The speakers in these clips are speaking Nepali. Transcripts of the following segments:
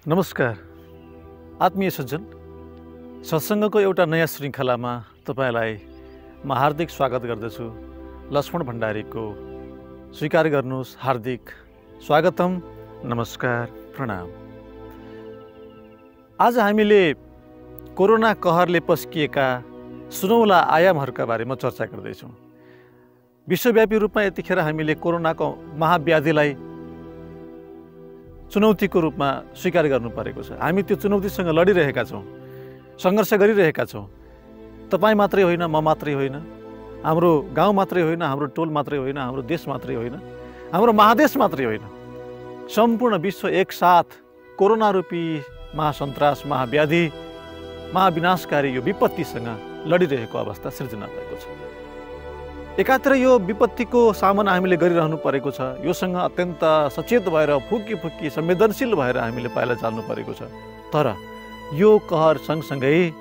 नमस्कार आत्मीय सज्जन, सत्सङ्गको एउटा नयाँ श्रृङ्खलामा तपाईलाई म हार्दिक स्वागत गर्दछु। लक्ष्मण भण्डारीको स्वीकार गर्नुहोस् हार्दिक स्वागतम, नमस्कार, प्रणाम। आज हामीले कोरोना कहरले पस्किएका सुनौला आयामहरूका बारेमा चर्चा गर्दैछौँ। विश्वव्यापी रूपमा यतिखेर हामीले कोरोनाको महाव्याधिलाई चुनौतीको रूपमा स्वीकार गर्नु परेको छ। हामी त्यो चुनौतीसँग लडिरहेका छौँ, सङ्घर्ष गरिरहेका छौँ। तपाईँ मात्रै होइन, म मात्रै होइन, हाम्रो गाउँ मात्रै होइन, हाम्रो टोल मात्रै होइन, हाम्रो देश मात्रै होइन, हाम्रो महादेश मात्रै होइन, सम्पूर्ण विश्व एकसाथ कोरोना रूपी महासन्त्रास, महाव्याधि, महाविनाशकारी यो विपत्तिसँग लडिरहेको अवस्था सिर्जना भएको छ। एकातिर यो विपत्तिको सामना हामीले गरिरहनु परेको छ। योसँग अत्यन्त सचेत भएर फुकी संवेदनशील भएर हामीले पाइला चाल्नु परेको छ। तर यो कहर सँगसँगै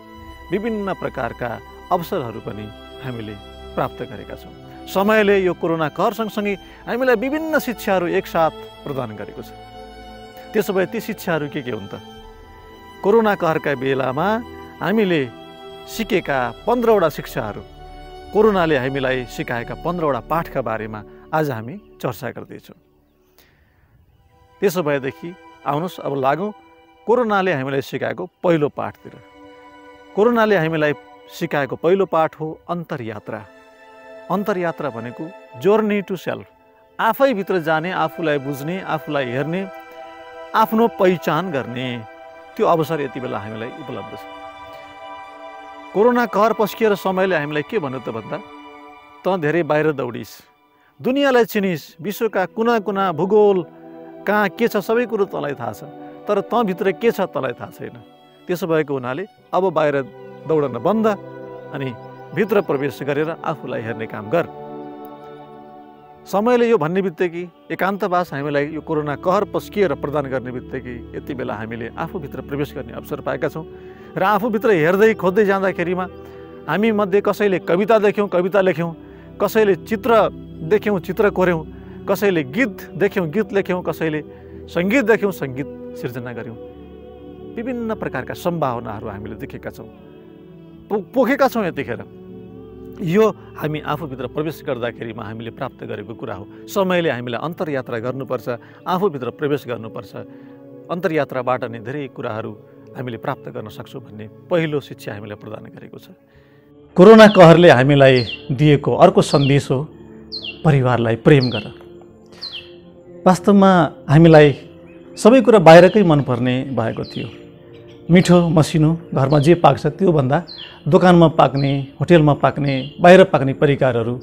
विभिन्न प्रकारका अवसरहरू पनि हामीले प्राप्त गरेका छौँ। समयले यो कोरोना कहर सँगसँगै हामीलाई विभिन्न शिक्षाहरू एकसाथ प्रदान गरेको छ। त्यसो भए ती शिक्षाहरू के हुन् त? कोरोना कहरका बेलामा हामीले सिकेका 15वटा शिक्षाहरू, कोरोनाले हामीलाई सिकाएका 15वटा पाठका बारेमा आज हामी चर्चा गर्दैछौँ। त्यसो भएदेखि आउनुहोस् अब लागौँ कोरोनाले हामीलाई सिकाएको पहिलो पाठतिर। कोरोनाले हामीलाई सिकाएको पहिलो पाठ हो अन्तर्यात्रा। अन्तर्यात्रा भनेको जर्नी टु सेल्फ, आफैभित्र जाने, आफूलाई बुझ्ने, आफूलाई हेर्ने, आफ्नो पहिचान गर्ने त्यो अवसर यति बेला हामीलाई उपलब्ध छ। कोरोना कहर पस्किएर समयले हामीलाई के भन्यो त भन्दा, त धेरै बाहिर दौडिस्, दुनियाँलाई चिनिस्, विश्वका कुना कुना भूगोल कहाँ के छ सबै कुरो तँलाई थाहा छ, तर तँभित्र के छ तँलाई थाहा छैन। त्यसो भएको हुनाले अब बाहिर दौडन बन्द अनि भित्र प्रवेश गरेर आफूलाई हेर्ने काम गर। समयले यो भन्ने बित्तिकै, एकान्तवास हामीलाई यो कोरोना कहर पस्किएर प्रदान गर्ने बित्तिकै यति बेला हामीले आफूभित्र प्रवेश गर्ने अवसर पाएका छौँ। र आफूभित्र हेर्दै खोज्दै जाँदाखेरिमा हामी मध्ये कसैले कविता देख्यौँ, कविता लेख्यौँ, कसैले चित्र देख्यौँ, चित्र कोर्यौँ, कसैले गीत देख्यौँ, गीत लेख्यौँ, कसैले सङ्गीत देख्यौँ, सङ्गीत सिर्जना गऱ्यौँ। विभिन्न प्रकारका सम्भावनाहरू हामीले देखेका छौँ, पोखेका छौँ। यतिखेर यो हामी आफूभित्र प्रवेश गर्दाखेरिमा हामीले प्राप्त गरेको कुरा हो। समयले हामीलाई अन्तर्यात्रा गर्नुपर्छ, आफूभित्र प्रवेश गर्नुपर्छ। अन्तर्यात्राबाट नै धेरै कुराहरू हामीले प्राप्त गर्न सक्छौँ भन्ने पहिलो शिक्षा हामीलाई प्रदान गरेको छ। कोरोना कहरले हामीलाई दिएको अर्को सन्देश हो परिवारलाई प्रेम गर। वास्तवमा हामीलाई सबै कुरा बाहिरकै मनपर्ने भएको थियो। मिठो मसिनो घरमा जे पाक्छ त्योभन्दा दोकानमा पाक्ने, होटेलमा पाक्ने, बाहिर पाक्ने परिकारहरू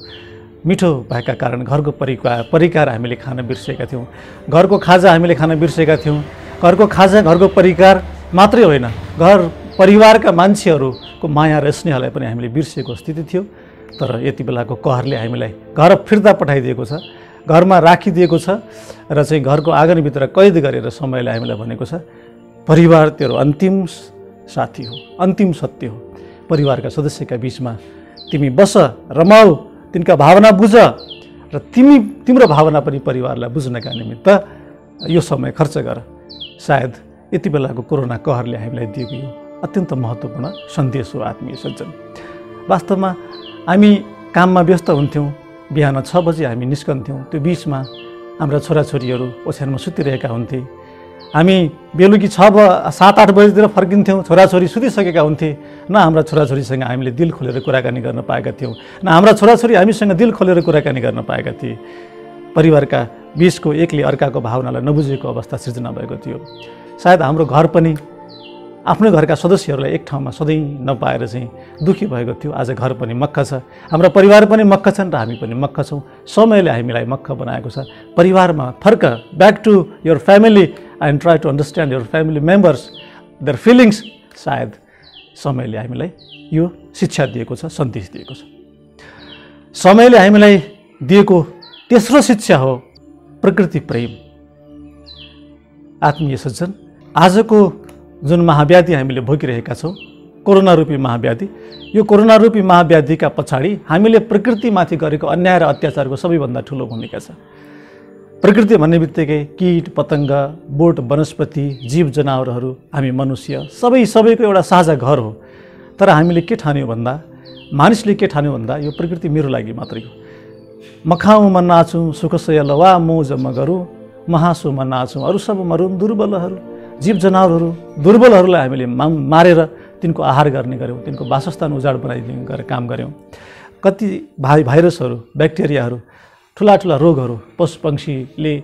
मिठो भएका कारण घरको परिकार हामीले खान बिर्सेका थियौँ। घरको खाजा हामीले खान बिर्सेका थियौँ। घरको खाजा, घरको परिकार मात्रै होइन, घर परिवारका मान्छेहरूको माया र स्नेहलाई पनि हामीले बिर्सेको स्थिति थियो। तर यति बेलाको कहरले हामीलाई घर फिर्ता पठाइदिएको छ, घरमा राखिदिएको छ र चाहिँ घरको आँगनभित्र कैद गरेर समयले हामीलाई भनेको छ, परिवार तेरो अन्तिम साथी हो, अन्तिम सत्य हो। परिवारका सदस्यका बिचमा तिमी बस, रमाऊ, तिनका भावना बुझ र तिम्रो भावना पनि परिवारलाई बुझ्नका निमित्त यो समय खर्च गर। सायद यति बेलाको कोरोना कहरले हामीलाई दिएको यो अत्यन्त महत्त्वपूर्ण सन्देश हो आत्मीय सज्जन। वास्तवमा हामी काममा व्यस्त हुन्थ्यौँ, बिहान 6 बजे हामी निस्कन्थ्यौँ। त्यो बिचमा हाम्रा छोराछोरीहरू ओछ्यानमा सुतिरहेका हुन्थे। हामी बेलुकी 7-8 बजीतिर फर्किन्थ्यौँ, छोराछोरी सुतिसकेका हुन्थे। न हाम्रा छोराछोरीसँग हामीले दिल खोलेर कुराकानी गर्न पाएका थियौँ, न हाम्रा छोराछोरी हामीसँग दिल खोलेर कुराकानी गर्न पाएका थिए। परिवारका बिचको एकले अर्काको भावनालाई नबुझेको अवस्था सिर्जना भएको थियो। सायद हाम्रो घर पनि आफ्नो घरका सदस्यहरूलाई एक ठाउँमा सधैँ नपाएर चाहिँ दुःखी भएको थियो। आज घर पनि मक्ख छ, हाम्रा परिवार पनि मक्ख छन् र हामी पनि मक्ख छौँ। समयले हामीलाई मक्ख बनाएको छ। परिवारमा फर्क, back to your family and try to understand your family members, their feelings. सायद समयले हामीलाई यो शिक्षा दिएको छ, सन्देश दिएको छ। समयले हामीलाई दिएको तेस्रो शिक्षा हो प्रकृति प्रेम। आत्मीय सज्जन, आजको जुन महाव्याधि हामीले भोगिरहेका छौँ, कोरोना रूपी महाव्याधि, यो कोरोना रूपी महाव्याधिका पछाडि हामीले प्रकृतिमाथि गरेको अन्याय र अत्याचारको सबैभन्दा ठुलो भूमिका छ। प्रकृति भन्ने बित्तिकै कीट पतङ्ग बोट वनस्पति जीव जनावरहरू हामी मनुष्य सबैको एउटा साझा घर हो। तर हामीले के ठान्यौँ भन्दा मानिसले के ठान्यो भन्दा यो प्रकृति मेरो लागि मात्रै हो। म खाऊँ म नाचौँ सुखसय लवा मोज म गरौँ म हाँसौँ म नाचौँ अरू सब मरुन् दुर्बलहरू जीव जनावरहरू दुर्बलहरूलाई हामीले मारेर तिनको आहार गर्ने गऱ्यौँ, तिनको वासस्थान उजाड बनाइदिने गरेर काम गऱ्यौँ। कति भाइरसहरू ब्याक्टेरियाहरू ठुला रोगहरू पशुपक्षीले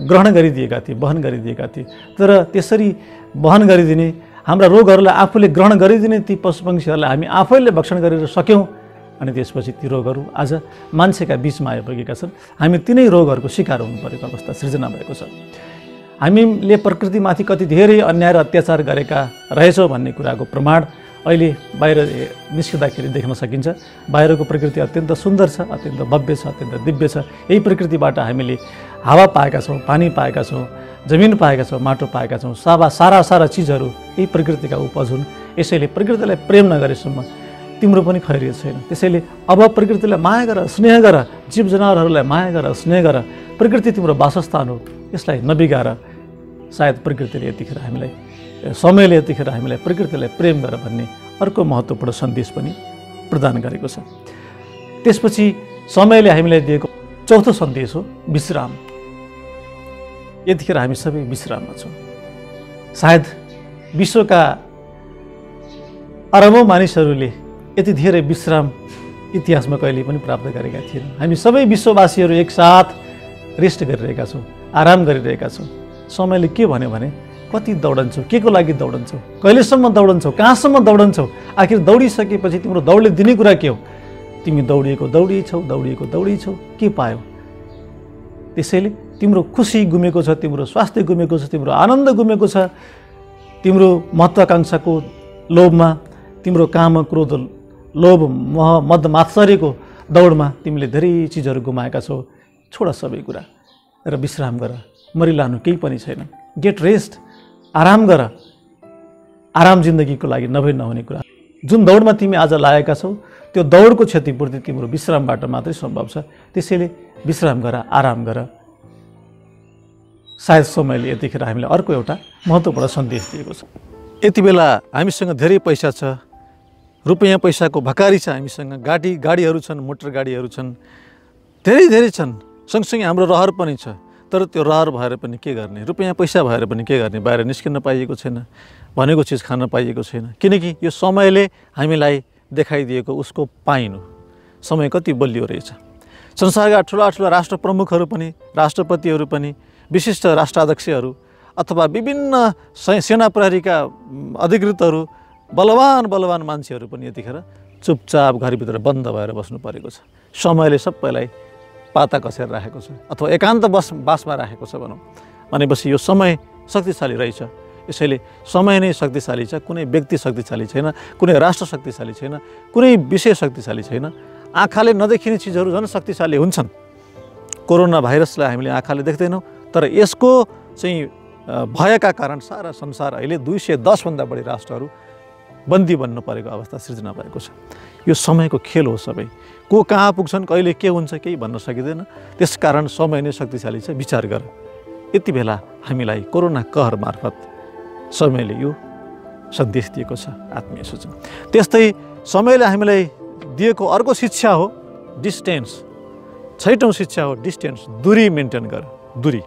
ग्रहण गरिदिएका थिए, वहन गरिदिएका थिए। तर त्यसरी वहन गरिदिने हाम्रा रोगहरूलाई आफूले ग्रहण गरिदिने ती पशुपक्षीहरूलाई हामी आफैले भक्षण गरेर सक्यौँ अनि त्यसपछि ती रोगहरू आज मान्छेका बिचमा आइपुगेका छन्। हामी तिनै रोगहरूको शिकार हुनु परेको अवस्था सृजना भएको छ। हामीले प्रकृतिमाथि कति धेरै अन्याय र अत्याचार गरेका रहेछौँ भन्ने कुराको प्रमाण अहिले बाहिर निस्किँदाखेरि देख्न सकिन्छ। बाहिरको प्रकृति अत्यन्त सुन्दर छ, अत्यन्त भव्य छ, अत्यन्त दिव्य छ। यही प्रकृतिबाट हामीले हावा पाएका छौँ, पानी पाएका छौँ, जमिन पाएका छौँ, माटो पाएका छौँ। सारा चिजहरू यही प्रकृतिका उपज हुन्। यसैले प्रकृतिलाई प्रेम नगरेसम्म तिम्रो पनि खैरियत छैन। त्यसैले अब प्रकृतिलाई माया गर, स्नेह गर, जीव जनावरहरूलाई माया गर, स्नेह गर। प्रकृति तिम्रो वासस्थान हो, यसलाई नबिगार। सायद प्रकृतिले यतिखेर हामीलाई, समयले यतिखेर हामीलाई प्रकृतिलाई प्रेम गर भन्ने अर्को महत्त्वपूर्ण सन्देश पनि प्रदान गरेको छ। त्यसपछि समयले हामीलाई दिएको चौथो सन्देश हो विश्राम। यतिखेर हामी सबै विश्राममा छौँ। सायद विश्वका अरबौँ मानिसहरूले यति धेरै विश्राम इतिहासमा कहिले पनि प्राप्त गरेका थिएनन्। हामी सबै विश्ववासीहरू एकसाथ रेस्ट गरिरहेका छौँ, आराम गरिरहेका छौँ। समयले के भन्यो भने कति दौडन्छौ, के को लागि दौडन्छौ, कहिलेसम्म दौडन्छौ, कहाँसम्म दौडन्छौ, आखिर दौडिसकेपछि तिम्रो दौडले दिने कुरा के हो? तिमी दौडिएको छौ, के पायौ? त्यसैले तिम्रो खुसी गुमेको छ, तिम्रो स्वास्थ्य गुमेको छ, तिम्रो आनन्द गुमेको छ, तिम्रो महत्त्वाकांक्षाको लोभमा, तिम्रो काम क्रोध लोभ मोह मद मात्सर्यको दौडमा तिमीले धेरै चिजहरू गुमाएका छौ। छोड सबै कुरा र विश्राम गर। मरिलानु केही पनि छैन। गेट रेस्ट, आराम गर। आराम जिन्दगीको लागि नहुने कुरा। जुन दौडमा तिमी आज लागेका छौ त्यो दौडको क्षतिपूर्ति तिम्रो विश्रामबाट मात्रै सम्भव छ। त्यसैले विश्राम गर, आराम गर। सायद समयले यतिखेर हामीलाई अर्को एउटा महत्त्वपूर्ण सन्देश दिएको छ। यति बेला हामीसँग धेरै पैसा छ, रुपैयाँ पैसाको भकारी छ, हामीसँग गाडीहरू छन्, मोटर गाडीहरू छन्, धेरै छन्। सँगसँगै हाम्रो रहर पनि छ। तर त्यो रहर भएर पनि के गर्ने, रुपैयाँ पैसा भएर पनि के गर्ने? बाहिर निस्किन पाइएको छैन, भनेको चिज खान पाइएको छैन। किनकि यो समयले हामीलाई देखाइदिएको उसको पाइनु समय कति बलियो रहेछ। संसारका ठुला राष्ट्र प्रमुखहरू पनि, राष्ट्रपतिहरू पनि, विशिष्ट राष्ट्राध्यक्षहरू अथवा विभिन्न सेना प्रहरीका अधिकृतहरू, बलवान मान्छेहरू पनि यतिखेर चुपचाप घरभित्र बन्द भएर बस्नु परेको छ। समयले सबैलाई पाता कसेर राखेको छ अथवा एकान्त बासमा राखेको छ भनौँ। भनेपछि यो समय शक्तिशाली रहेछ। यसैले समय नै शक्तिशाली छ, कुनै व्यक्ति शक्तिशाली छैन, कुनै राष्ट्र शक्तिशाली छैन, कुनै विषय शक्तिशाली छैन। आँखाले नदेखिने चिजहरू झन् शक्तिशाली हुन्छन्। कोरोना भाइरसलाई हामीले आँखाले देख्दैनौँ, तर यसको चाहिँ भयका कारण सारा संसार अहिले 210 भन्दा बढी राष्ट्रहरू बन्दी बन्न परेको अवस्था सृजना भएको छ। यो समयको खेल हो। सबै को कहाँ पुग्छन्, कहिले के हुन्छ केही भन्न सकिँदैन। त्यसकारण समय नै शक्तिशाली छ। विचार गर। यति बेला हामीलाई कोरोना कहर मार्फत समयले यो सन्देश दिएको छ, आत्मीय सूचना। त्यस्तै समयले हामीलाई दिएको अर्को शिक्षा हो डिस्टेन्स। 6औं शिक्षा हो डिस्टेन्स, दूरी मेन्टेन गर। दूरी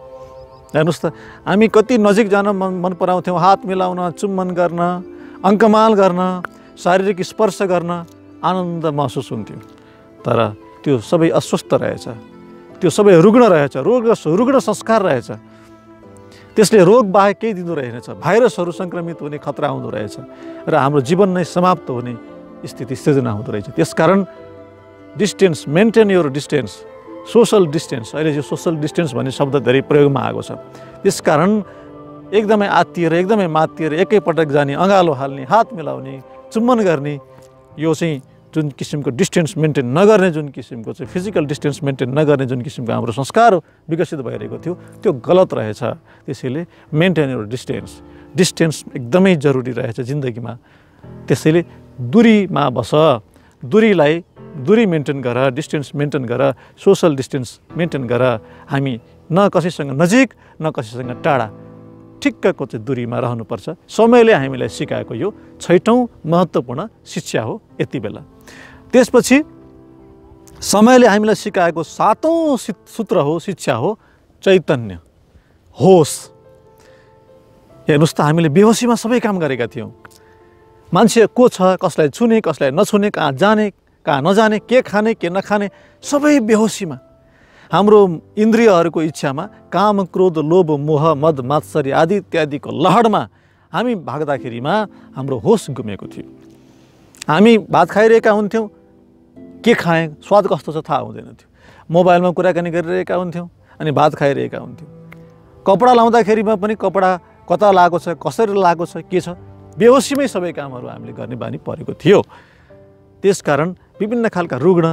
हेर्नुहोस् त, हामी कति नजिक जान मन पराउँथ्यौँ। हात मिलाउन, चुम्बन गर्न, अङ्कमाल गर्न, शारीरिक स्पर्श गर्न आनन्द महसुस हुन्थ्यो। तर त्यो सबै अस्वस्थ रहेछ, त्यो सबै रुग्ण रहेछ, रुग्ण संस्कार रहेछ। त्यसले रोग बाहेक केही दिँदो रहेछ। भाइरसहरू सङ्क्रमित हुने खतरा हुँदो रहेछ र हाम्रो जीवन नै समाप्त हुने स्थिति सृजना हुँदो रहेछ। त्यसकारण distance, maintain your distance, social distance. अहिले यो सोसल डिस्टेन्स भन्ने शब्द धेरै प्रयोगमा आएको छ। त्यसकारण एकदमै आत्तिएर, एकदमै मात्तिएर एकैपटक जाने, अँगालो हाल्ने, हात मिलाउने, चुम्बन गर्ने, यो चाहिँ जुन किसिमको डिस्टेन्स मेन्टेन नगर्ने, जुन किसिमको चाहिँ फिजिकल डिस्टेन्स मेन्टेन नगर्ने जुन किसिमको हाम्रो संस्कार विकसित भइरहेको थियो त्यो गलत रहेछ। त्यसैले मेन्टेन योर डिस्टेन्स। डिस्टेन्स एकदमै जरुरी रहेछ जिन्दगीमा। त्यसैले दूरीमा बस, दूरी मेन्टेन गर, डिस्टेन्स मेन्टेन गर, सोसल डिस्टेन्स मेन्टेन गर। हामी न कसैसँग नजिक न कसैसँग टाढा ठिक्कको चाहिँ दूरीमा रहनुपर्छ। समयले हामीलाई सिकाएको यो 6औं महत्त्वपूर्ण शिक्षा हो यति बेला। त्यसपछि समयले हामीलाई सिकाएको 7औं सूत्र हो, शिक्षा हो चैतन्य, होस। हेर्नुहोस् त, हामीले बेहोसीमा सबै काम गरेका थियौँ। मान्छे को छ, कसलाई छुने कसलाई नछुने, कहाँ जाने कहाँ नजाने, के खाने के नखाने, सबै बेहोसीमा। हाम्रो इन्द्रियहरूको इच्छामा काम क्रोध लोभ मोह मद मात्सर्य आदि इत्यादिको लहडमा हामी भाग्दाखेरिमा हाम्रो होस गुमेको थियो। हामी भात खाइरहेका हुन्थ्यौँ, के खाएँ स्वाद कस्तो छ थाहा हुँदैन थियो। मोबाइलमा कुराकानी गरिरहेका हुन्थ्यौँ अनि भात खाइरहेका हुन्थ्यौँ। कपडा लाउँदाखेरिमा पनि कपडा कता लागेको छ, कसरी लागेको छ, के छ, बेहोसीमै सबै कामहरू हामीले गर्ने बानी परेको थियो। त्यसकारण विभिन्न खालका रुग्ण,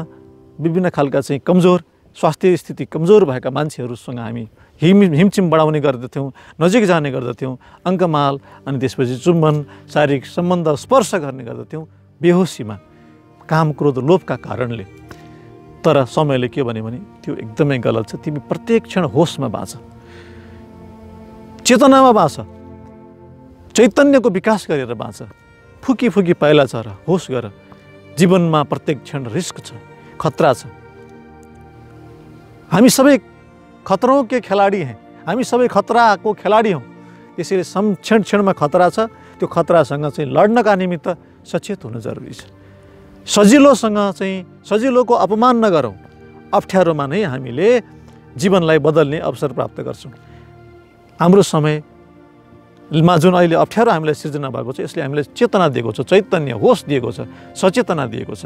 विभिन्न खालका चाहिँ कमजोर, स्वास्थ्य स्थिति कमजोर भएका मान्छेहरूसँग हामी हिमचिम बढाउने गर्दथ्यौँ, नजिक जाने गर्दथ्यौँ, अङ्कमाल अनि त्यसपछि चुम्बन, शारीरिक सम्बन्ध स्पर्श गर्ने गर्दथ्यौँ बेहोसीमा, काम क्रोध लोभका कारणले। तर समयले के भन्यो भने त्यो एकदमै गलत छ। तिमी प्रत्येक क्षण होसमा बाँच, चेतनामा बाँच, चैतन्यको विकास गरेर बाँच। फुकी फुकी पाइला छ र होस गर। जीवनमा प्रत्येक क्षण रिस्क छ, खतरा छ। हामी सबै खतरों के खिलाडी हैं, हामी सबै खतराको खिलाडी हौँ। त्यसैले क्षण क्षणमा खतरा छ, त्यो खतरासँग चाहिँ लड्नका निमित्त सचेत हुनु जरुरी छ। सजिलोसँग चाहिँ सजिलोको अपमान नगरौँ, अप्ठ्यारोमा नै हामीले जीवनलाई बदल्ने अवसर प्राप्त गर्छौँ। हाम्रो समयमा जुन अहिले अप्ठ्यारो हामीलाई सिर्जना भएको छ, यसले हामीलाई चेतना दिएको छ, चैतन्य होस दिएको छ, सचेतना दिएको छ,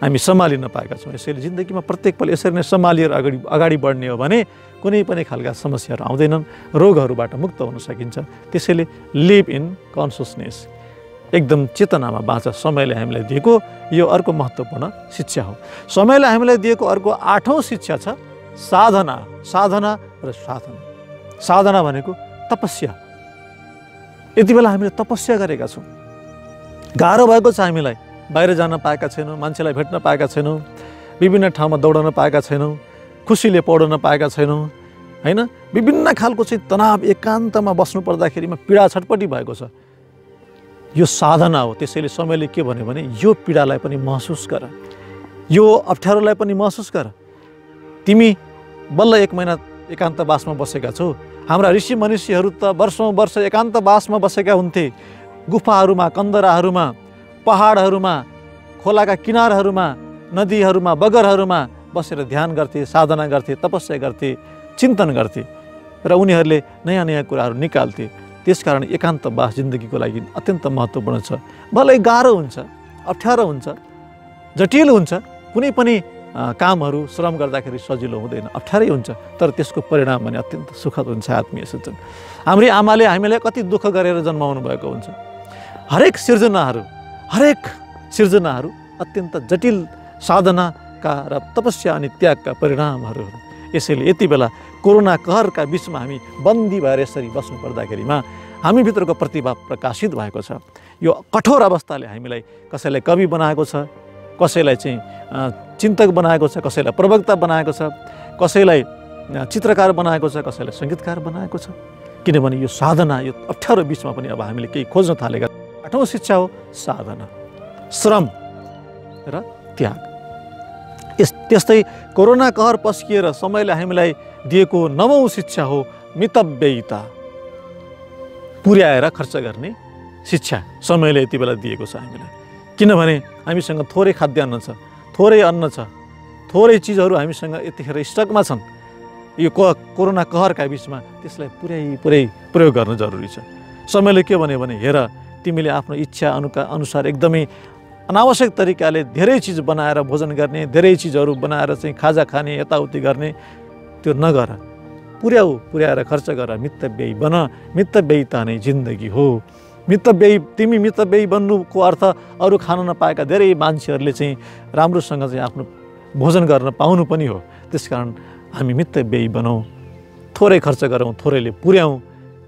हामी सम्हालिन पाएका छौँ। यसैले जिन्दगीमा प्रत्येक पल यसरी नै सम्हालिएर अगाडि बढ्ने हो भने कुनै पनि खालका समस्याहरू आउँदैनन्, रोगहरूबाट मुक्त हुन सकिन्छ। त्यसैले लिभ इन कन्सियसनेस, एकदम चेतनामा बाँच। समयले हामीलाई दिएको यो अर्को महत्त्वपूर्ण शिक्षा हो। समयले हामीलाई दिएको अर्को 8औं शिक्षा छ साधना। साधना र साधना। साधना भनेको तपस्या। यति बेला हामीले तपस्या गरेका छौँ। गाह्रो भएको छ हामीलाई, बाहिर जान पाएका छैनौँ, मान्छेलाई भेट्न पाएका छैनौँ, विभिन्न ठाउँमा दौडन पाएका छैनौँ, खुसीले पौडन पाएका छैनौँ, होइन? विभिन्न खालको चाहिँ तनाव, एकान्तमा बस्नु पर्दाखेरिमा पीडा छटपटी भएको छ। यो साधना हो। त्यसैले समयले के भन्यो भने यो पीडालाई पनि महसुस गर, यो अप्ठ्यारोलाई पनि महसुस गर। तिमी बल्ल 1 महिना एकान्तवासमा बसेका छौ। हाम्रा ऋषि मनुष्यहरू त वर्षौँ वर्ष एकान्तवासमा बसेका हुन्थे, गुफाहरूमा, कन्दराहरूमा, पहाडहरूमा, खोलाका किनारहरूमा, नदीहरूमा, बगरहरूमा बसेर ध्यान गर्थे, साधना गर्थे, तपस्या गर्थे, चिन्तन गर्थे र उनीहरूले नयाँ नयाँ कुराहरू निकाल्थे। त्यसकारण एकान्तवास जिन्दगीको लागि अत्यन्त महत्त्वपूर्ण छ। भलै गाह्रो हुन्छ, अप्ठ्यारो हुन्छ, जटिल हुन्छ, कुनै पनि कामहरू श्रम गर्दाखेरि सजिलो हुँदैन, अप्ठ्यारै हुन्छ, तर त्यसको परिणाम भने अत्यन्त सुखद हुन्छ। आत्मीय सज्जन, हाम्री आमाले हामीलाई कति दुःख गरेर जन्माउनु भएको हुन्छ। हरेक सिर्जनाहरू अत्यन्त जटिल साधनाका र तपस्या अनि त्यागका परिणामहरू। यसैले यति बेला कोरोना कहरका बिचमा हामी बन्दी भएर यसरी बस्नु पर्दाखेरिमा हामीभित्रको प्रतिभा प्रकाशित भएको छ। यो कठोर अवस्थाले हामीलाई कसैलाई कवि बनाएको छ, कसैलाई चाहिँ चिन्तक बनाएको छ, कसैलाई प्रवक्ता बनाएको छ, कसैलाई चित्रकार बनाएको छ, कसैलाई सङ्गीतकार बनाएको छ। किनभने यो साधना, यो अप्ठ्यारो बिचमा पनि अब हामीले केही खोज्न थालेका। 8औं शिक्षा हो साधना, श्रम र त्याग। त्यस्तै कोरोना कहर पस्किएर समयले हामीलाई दिएको 9औं शिक्षा हो मितव्ययिता, पुर्याएर खर्च गर्ने शिक्षा समयले यति बेला दिएको छ हामीलाई। किनभने हामीसँग थोरै खाद्यान्न छ, थोरै अन्न छ, थोरै चिजहरू हामीसँग यतिखेर स्टकमा छन्। यो कोरोना कहरका बिचमा त्यसलाई पुरै प्रयोग गर्न जरुरी छ। समयले के भन्यो भने हेर, तिमीले आफ्नो इच्छा अनुसार एकदमै अनावश्यक तरिकाले धेरै चिज बनाएर भोजन गर्ने, धेरै चिजहरू बनाएर चाहिँ खाजा खाने, यताउति गर्ने, त्यो नगर। पुर्याएर खर्च गर, मितव्ययी बन। मितव्ययिता नै जिन्दगी हो। तिमी मितव्ययी बन्नुको अर्थ अरू खान नपाएका धेरै मान्छेहरूले चाहिँ राम्रोसँग चाहिँ आफ्नो भोजन गर्न पाउनु पनि हो। त्यसकारण हामी मितव्ययी बनौँ, थोरै खर्च गरौँ, थोरैले पुर्याउँ।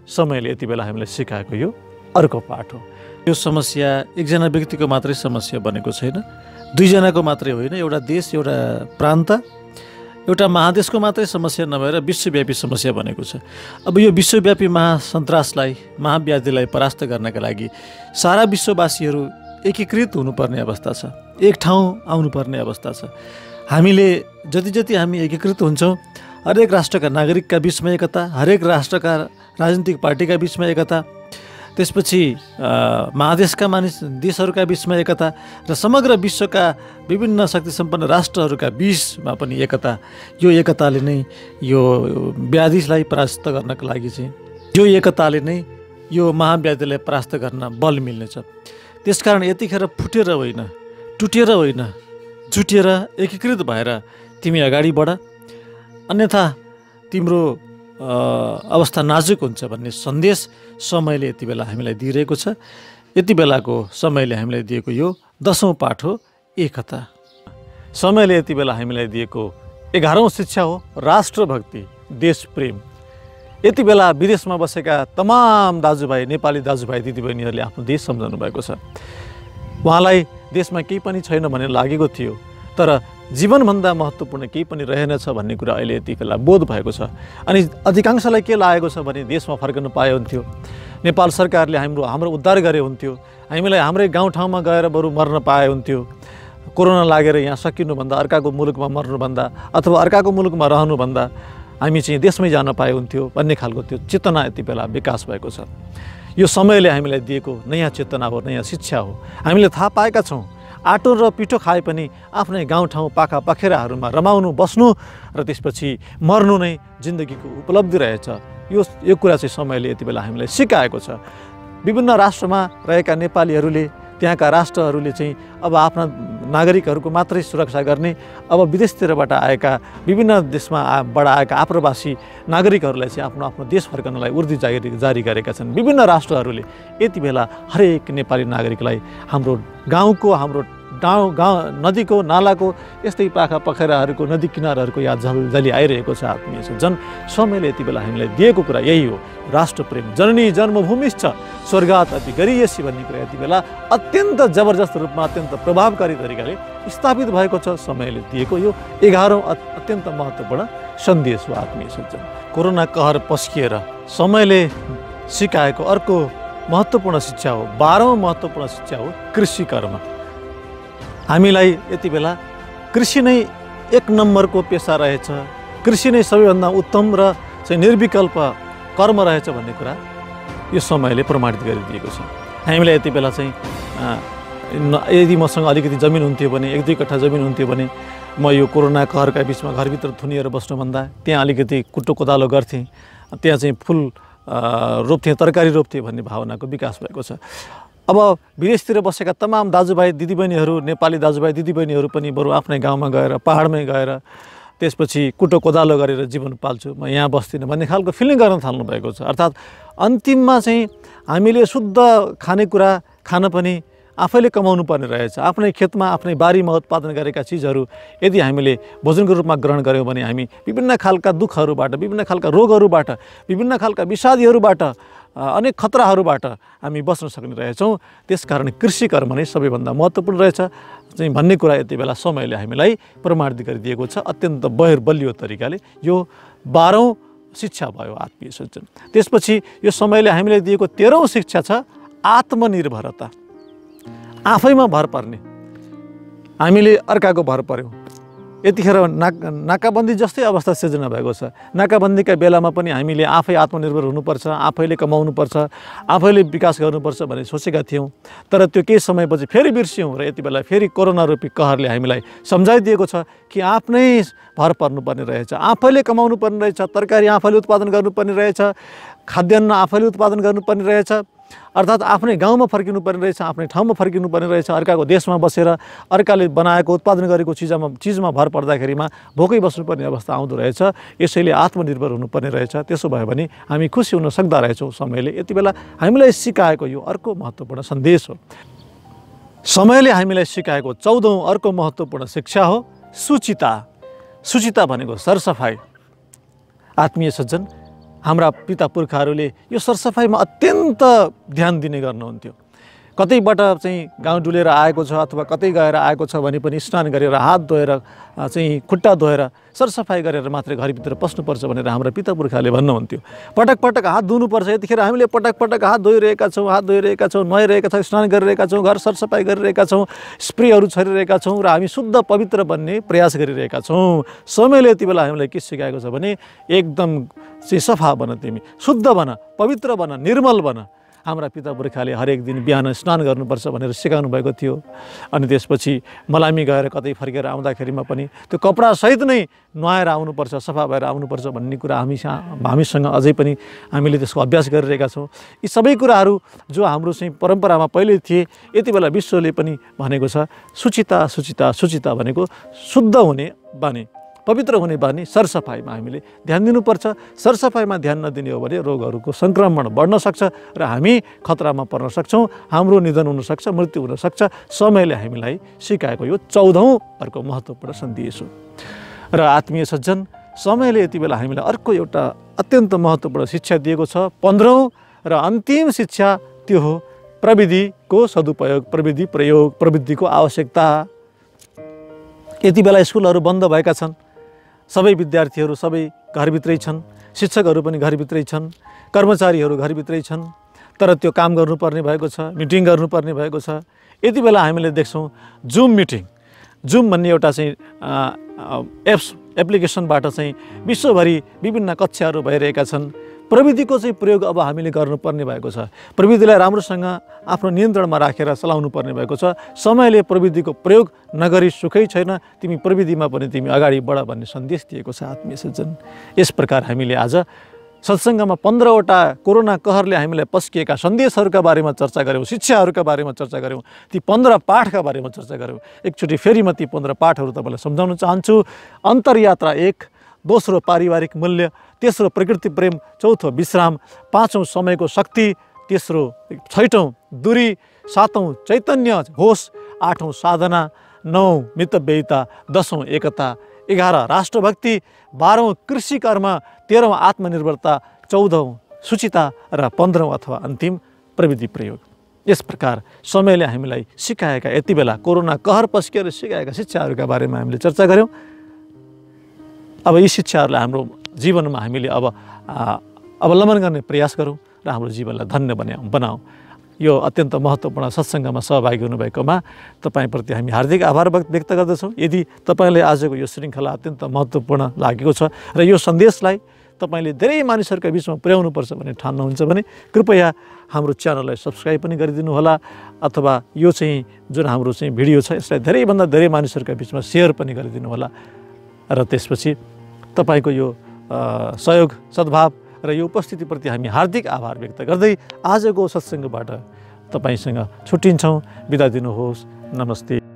समयले यति बेला हामीलाई सिकाएको यो अर्को पाठ हो। यो समस्या एकजना व्यक्तिको मात्रै समस्या बनेको छैन, 2 जनाको मात्रै होइन, एउटा देश, एउटा प्रान्त, एउटा महादेशको मात्रै समस्या नभएर विश्वव्यापी समस्या बनेको छ। अब यो विश्वव्यापी महासन्तासलाई, महाव्याधिलाई परास्त गर्नका लागि सारा विश्ववासीहरू एकीकृत हुनुपर्ने अवस्था छ, एक ठाउँ आउनुपर्ने अवस्था छ। हामीले जति हामी एकीकृत हुन्छौँ, हरेक राष्ट्रका नागरिकका बिचमा एकता, हरेक राष्ट्रका राजनीतिक पार्टीका बिचमा एकता, त्यसपछि महादेशका देशहरूका बिचमा एकता र समग्र विश्वका विभिन्न शक्तिसम्पन्न राष्ट्रहरूका बिचमा पनि एकता, यो एकताले नै यो व्याधिलाई परास्त गर्नका लागि चाहिँ यो एकताले नै यो महाव्याधिलाई परास्त गर्न बल मिल्नेछ। त्यसकारण यतिखेर फुटेर होइन, टुटेर होइन, जुटेर एकीकृत भएर तिमी अगाडि बढ, अन्यथा तिम्रो अवस्था नाजुक हुन्छ भन्ने सन्देश समयले यति बेला हामीलाई दिइरहेको छ। यति बेलाको समयले हामीलाई दिएको यो 10औं पाठ हो, एकता। समयले यति बेला हामीलाई दिएको 11औं शिक्षा हो, राष्ट्रभक्ति, देशप्रेम। यति बेला विदेशमा बसेका तमाम दाजुभाइ, नेपाली दाजुभाइ दिदीबहिनीहरूले आफ्नो देश सम्झाउनु भएको छ। उहाँलाई देशमा केही पनि छैन भन्ने लागेको थियो, तर जीवनभन्दा महत्त्वपूर्ण केही पनि रहेनछ भन्ने कुरा अहिले यति बेला बोध भएको छ। अनि अधिकांशलाई के लागेको छ भने देशमा फर्कनु पाए हुन्थ्यो, नेपाल सरकारले हाम्रो उद्धार गरे हुन्थ्यो, हामीलाई हाम्रै गाउँठाउँमा गएर बरु मर्न पाए हुन्थ्यो, कोरोना लागेर यहाँ सकिनुभन्दा, अर्काको मुलुकमा मर्नुभन्दा अथवा अर्काको मुलुकमा रहनुभन्दा हामी चाहिँ देशमै जान पाए हुन्थ्यो भन्ने खालको त्यो चेतना यति बेला विकास भएको छ। यो समयले हामीलाई दिएको नयाँ चेतना हो, नयाँ शिक्षा हो। हामीले थाहा पाएका छौँ, आटो र पिठो खाए पनि आफ्नै गाउँठाउँ पाखा पखेराहरूमा रमाउनु, बस्नु र त्यसपछि मर्नु नै जिन्दगीको उपलब्धि रहेछ। यो कुरा चाहिँ समयले यति बेला हामीलाई सिकाएको छ। विभिन्न राष्ट्रमा रहेका नेपालीहरूले, त्यहाँका राष्ट्रहरूले चाहिँ अब आफ्ना नागरिकहरूको मात्रै सुरक्षा गर्ने, अब विदेशतिरबाट आएका, विभिन्न देशबाट आएका आप्रवासी नागरिकहरूलाई चाहिँ आफ्नो आफ्नो देश फर्कनलाई उर्दी जारी गरेका छन्। विभिन्न राष्ट्रहरूले यति बेला हरेक नेपाली नागरिकलाई हाम्रो गाउँको, हाम्रो गाउँ नदीको, नालाको, यस्तै पाखा पखेराहरूको, नदी किनारहरूको याद झलझली आइरहेको छ। आत्मीय सज्जन, समयले यति बेला हामीलाई दिएको कुरा यही हो, राष्ट्रप्रेम। जननी जन्मभूमिश्च स्वर्गात् अपि गरीयसी भन्ने कुरा यति बेला अत्यन्त जबरजस्त रूपमा, अत्यन्त प्रभावकारी तरिकाले स्थापित भएको छ। समयले दिएको यो 11औं अत्यन्त महत्त्वपूर्ण सन्देश हो। आत्मीय सज्जन, कोरोना कहर पस्किएर समयले सिकाएको अर्को महत्त्वपूर्ण शिक्षा हो, 12औं महत्त्वपूर्ण शिक्षा हो, कृषि कर्म। हामीलाई यति बेला कृषि नै एक नम्बरको पेसा रहेछ, कृषि नै सबैभन्दा उत्तम र चाहिँ निर्विकल्प कर्म रहेछ भन्ने कुरा यो समयले प्रमाणित गरिदिएको छ। हामीलाई यति बेला चाहिँ यदि मसँग अलिकति जमिन हुन्थ्यो भने, 1-2 कट्ठा जमिन हुन्थ्यो भने म यो कोरोना कहरका बिचमा घरभित्र थुनिएर बस्नुभन्दा त्यहाँ अलिकति कुटो कोदालो गर्थेँ, त्यहाँ चाहिँ फुल रोप्थेँ, तरकारी रोप्थेँ भन्ने भावनाको विकास भएको छ। अब विदेशतिर बसेका तमाम दाजुभाइ दिदीबहिनीहरू, नेपाली दाजुभाइ दिदीबहिनीहरू पनि बरु आफ्नै गाउँमा गएर, पहाडमै गएर त्यसपछि कुटो कोदालो गरेर जीवन पाल्छु, म यहाँ बस्दिनँ भन्ने खालको फिलिङ गर्न थाल्नु भएको छ। अर्थात् अन्तिममा चाहिँ हामीले शुद्ध खानेकुरा खान पनि आफैले कमाउनु पर्ने रहेछ। आफ्नै खेतमा, आफ्नै बारीमा उत्पादन गरेका चिजहरू यदि हामीले भोजनको रूपमा ग्रहण गऱ्यौँ भने हामी विभिन्न खालका दुःखहरूबाट, विभिन्न खालका रोगहरूबाट, विभिन्न खालका विषादीहरूबाट, अनेक खतराहरूबाट हामी बस्न सक्ने रहेछौँ। त्यसकारण कृषि कर्म नै सबैभन्दा महत्त्वपूर्ण रहेछ चाहिँ भन्ने कुरा यति बेला समयले हामीलाई प्रमाणित गरिदिएको छ। अत्यन्त बलियो तरिकाले यो 12औं शिक्षा भयो। आत्मीय सज्जन, त्यसपछि यो समयले हामीलाई दिएको 13औं शिक्षा छ, आत्मनिर्भरता। आफैमा भर पर्ने, हामीले अर्काको भर पर्यौँ। यतिखेर नाकाबन्दी जस्तै अवस्था सिर्जना भएको छ। नाकाबन्दीका बेलामा पनि हामीले आफै आत्मनिर्भर हुनुपर्छ, आफैले कमाउनुपर्छ, आफैले विकास गर्नुपर्छ भन्ने सोचेका थियौँ। तर त्यो केही समयपछि फेरि बिर्स्यौँ र यति बेला फेरि कोरोना रूपी कहरले हामीलाई सम्झाइदिएको छ कि आफ्नै भर पर्नुपर्ने रहेछ, आफैले कमाउनु पर्ने रहेछ, तरकारी आफैले उत्पादन गर्नुपर्ने रहेछ, खाद्यान्न आफैले उत्पादन गर्नुपर्ने रहेछ। अर्थात् आफ्नै गाउँमा फर्किनुपर्ने रहेछ, आफ्नै ठाउँमा फर्किनुपर्ने रहेछ। अर्काको देशमा बसेर अर्काले बनाएको, उत्पादन गरेको चिजमा भर पर्दाखेरिमा भोकै बस्नुपर्ने अवस्था आउँदो रहेछ। यसैले आत्मनिर्भर हुनुपर्ने रहेछ। त्यसो भयो भने हामी खुसी हुन सक्दा रहेछौँ। समयले यति बेला हामीलाई सिकाएको यो अर्को महत्त्वपूर्ण सन्देश हो। समयले हामीलाई सिकाएको 14औं अर्को महत्त्वपूर्ण शिक्षा हो, शुचिता। शुचिता भनेको सरसफाइ। आत्मीय सज्जन, हाम्रा पिता पुर्खाहरूले यो सरसफाइमा अत्यन्त ध्यान दिने गर्नुहुन्थ्यो। कतैबाट चाहिँ गाउँ डुलेर आएको छ अथवा कतै गएर आएको छ भने पनि स्नान गरेर हात धोएर चाहिँ खुट्टा धोएर सरसफाइ गरेर मात्रै घरभित्र पस्नुपर्छ भनेर हाम्रा पिता पुर्खाले भन्नुहुन्थ्यो। पटक पटक हात धुनुपर्छ। यतिखेर हामीले पटक पटक हात धोइरहेका छौँ, नुहाइरहेका छौँ, स्नान गरिरहेका छौँ, घर सरसफाइ गरिरहेका छौँ, स्प्रेहरू छरिरहेका छौँ र हामी शुद्ध पवित्र बन्ने प्रयास गरिरहेका छौँ। समयले यति बेला हामीलाई के सिकाएको छ भने एकदम चाहिँ सफा बन, तिमी शुद्ध बन, पवित्र बन, निर्मल बन। हाम्रा पिता पुर्खाले हरेक दिन बिहान स्नान गर्नुपर्छ भनेर सिकाउनु भएको थियो। अनि त्यसपछि मलामी गएर कतै फर्केर आउँदाखेरिमा पनि त्यो कपडासहित नै नुहाएर आउनुपर्छ, सफा भएर आउनुपर्छ भन्ने कुरा हामीसँग अझै पनि हामीले त्यसको अभ्यास गरिरहेका छौँ। यी सबै कुराहरू जो हाम्रो चाहिँ परम्परामा पहिले थिए, यति बेला विश्वले पनि भनेको छ शुचिता शुचिता शुचिता भनेको शुद्ध हुने बानी, पवित्र हुने बानी, सरसफाइमा हामीले ध्यान दिनुपर्छ। सरसफाइमा ध्यान नदिने हो भने रोगहरूको सङ्क्रमण बढ्न सक्छ र हामी खतरामा पर्न सक्छौँ, हाम्रो निधन हुनसक्छ, मृत्यु हुनसक्छ। समयले हामीलाई सिकाएको यो 14औं अर्को महत्त्वपूर्ण सन्देश हो। र आत्मीय सज्जन, समयले यति बेला हामीलाई अर्को एउटा अत्यन्त महत्त्वपूर्ण शिक्षा दिएको छ। 15औं र अन्तिम शिक्षा त्यो हो प्रविधिको सदुपयोग, प्रविधि प्रयोग, प्रविधिको आवश्यकता। यति बेला स्कुलहरू बन्द भएका छन्, सबै विद्यार्थीहरू सबै घरभित्रै छन्, शिक्षकहरू पनि घरभित्रै छन्, कर्मचारीहरू घरभित्रै छन्, तर त्यो काम गर्नुपर्ने भएको छ, मिटिङ गर्नुपर्ने भएको छ। यति बेला हामीले देख्छौँ जुम मिटिङ, जुम भन्ने एउटा चाहिँ एप्लिकेसनबाट चाहिँ विश्वभरि विभिन्न कक्षाहरू भइरहेका छन्। प्रविधिको चाहिँ प्रयोग अब हामीले गर्नुपर्ने भएको छ। प्रविधिलाई राम्रोसँग आफ्नो नियन्त्रणमा राखेर चलाउनु पर्ने भएको छ। समयले प्रविधिको प्रयोग नगरी सुखै छैन, तिमी प्रविधिमा पनि तिमी अगाडि बढ भन्ने सन्देश दिएको छ आत्मीय सज्जन। यस प्रकार हामीले आज सत्सङ्गमा 15वटा कोरोना कहरले हामीलाई पस्किएका सन्देशहरूका बारेमा चर्चा गऱ्यौँ, शिक्षाहरूका बारेमा चर्चा गऱ्यौँ, ती 15 पाठका बारेमा चर्चा गऱ्यौँ। एकचोटि फेरि म ती 15 पाठहरू तपाईँलाई सम्झाउन चाहन्छु। अन्तर्यात्रा 1, दोस्रो पारिवारिक मूल्य, तेस्रो प्रकृति प्रेम, चौथो विश्राम, पाँचौं समयको शक्ति, तेस्रो छैटौं दूरी, सातौं चैतन्य होस, आठौं साधना, नौं मितव्ययिता, 10औं एकता, 11 राष्ट्रभक्ति, 12औं कृषि कर्म, 13औं आत्मनिर्भरता, 14औं शुचिता र 15औं अथवा अन्तिम प्रविधि प्रयोग। यस प्रकार समयले हामीलाई सिकाएका, यति बेला कोरोना कहर पस्किएर सिकाएका शिक्षाहरूका बारेमा हामीले चर्चा गऱ्यौँ। अब यी शिक्षाहरूलाई हाम्रो जीवनमा हामीले अब अवलम्बन गर्ने प्रयास गरौँ र हाम्रो जीवनलाई धन्य बनाऊँ। यो अत्यन्त महत्त्वपूर्ण सत्सङ्गमा सहभागी हुनुभएकोमा तपाईँप्रति हामी हार्दिक आभार व्यक्त गर्दछौँ। यदि तपाईँलाई आजको यो श्रृङ्खला अत्यन्त महत्त्वपूर्ण लागेको छ र यो सन्देशलाई तपाईँले धेरै मानिसहरूका बिचमा पुर्याउनुपर्छ भन्ने ठान्नुहुन्छ भने कृपया हाम्रो च्यानललाई सब्सक्राइब पनि गरिदिनु होला, अथवा यो चाहिँ जुन हाम्रो चाहिँ भिडियो छ यसलाई धेरैभन्दा धेरै मानिसहरूका बिचमा सेयर पनि गरिदिनु होला। र त्यसपछि तपाईँको यो सहयोग, सद्भाव र यो उपस्थितिप्रति हामी हार्दिक आभार व्यक्त गर्दै आजको सत्सङ्गबाट तपाईँसँग छुट्टिन्छौँ। बिदा दिनुहोस्। नमस्ते।